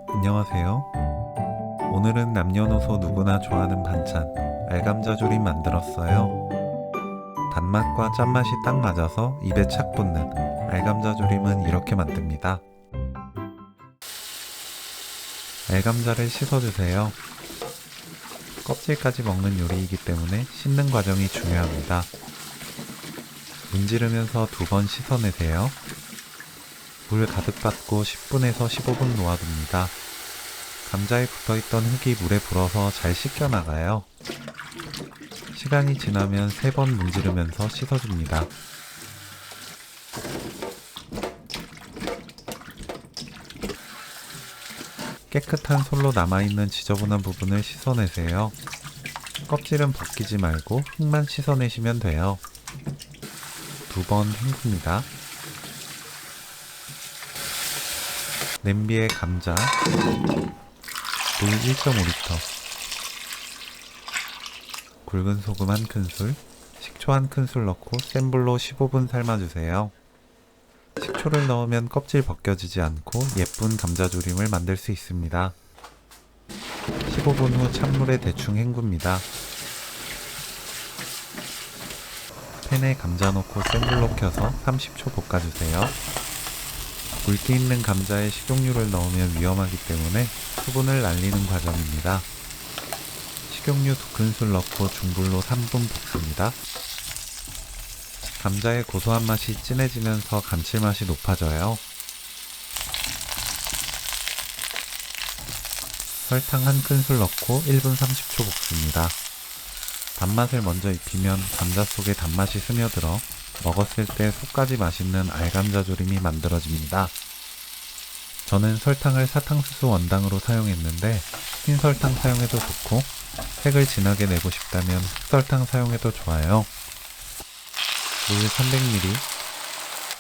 안녕하세요. 오늘은 남녀노소 누구나 좋아하는 반찬 알감자조림 만들었어요. 단맛과 짠맛이 딱 맞아서 입에 착 붙는 알감자조림은 이렇게 만듭니다. 알감자를 씻어주세요. 껍질까지 먹는 요리이기 때문에 씻는 과정이 중요합니다. 문지르면서 2번 씻어내세요. 물 가득 받고 10분에서 15분 놓아둡니다. 감자에 붙어있던 흙이 물에 불어서 잘 씻겨나가요. 시간이 지나면 3번 문지르면서 씻어줍니다. 깨끗한 솔로 남아있는 지저분한 부분을 씻어내세요. 껍질은 벗기지 말고 흙만 씻어내시면 돼요. 2번 헹굽니다. 냄비에 감자, 물 1.5리터, 굵은 소금 1큰술, 식초 1큰술 넣고 센 불로 15분 삶아주세요. 식초를 넣으면 껍질 벗겨지지 않고 예쁜 감자조림을 만들 수 있습니다. 15분 후 찬물에 대충 헹굽니다. 팬에 감자 넣고 센 불로 켜서 30초 볶아주세요. 물기 있는 감자에 식용유를 넣으면 위험하기 때문에 수분을 날리는 과정입니다. 식용유 2큰술 넣고 중불로 3분 볶습니다. 감자의 고소한 맛이 진해지면서 감칠맛이 높아져요. 설탕 1큰술 넣고 1분 30초 볶습니다. 단맛을 먼저 입히면 감자 속에 단맛이 스며들어 먹었을 때 속까지 맛있는 알감자조림이 만들어집니다. 저는 설탕을 사탕수수 원당으로 사용했는데 흰 설탕 사용해도 좋고 색을 진하게 내고 싶다면 흑설탕 사용해도 좋아요. 물 300ml,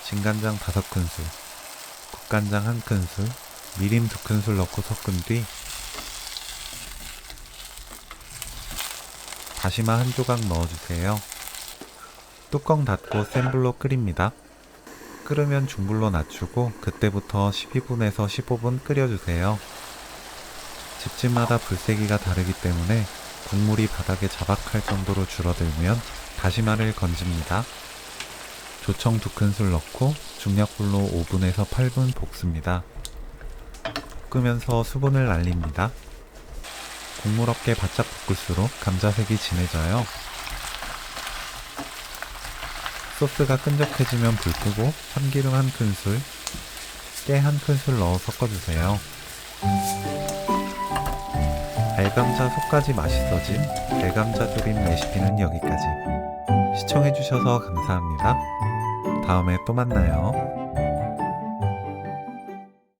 진간장 5큰술, 국간장 1큰술, 미림 2큰술 넣고 섞은 뒤 다시마 1조각 넣어주세요. 뚜껑 닫고 센 불로 끓입니다. 끓으면 중불로 낮추고 그때부터 12분에서 15분 끓여주세요. 집집마다 불세기가 다르기 때문에 국물이 바닥에 자박할 정도로 줄어들면 다시마를 건집니다. 조청 2큰술 넣고 중약불로 5분에서 8분 볶습니다. 볶으면서 수분을 날립니다. 국물 없게 바짝 볶을수록 감자색이 진해져요. 소스가 끈적해지면 불 끄고 참기름 1큰술, 깨 1큰술 넣어 섞어주세요. 알감자 속까지 맛있어진 알감자조림 레시피는 여기까지. 시청해주셔서 감사합니다. 다음에 또 만나요.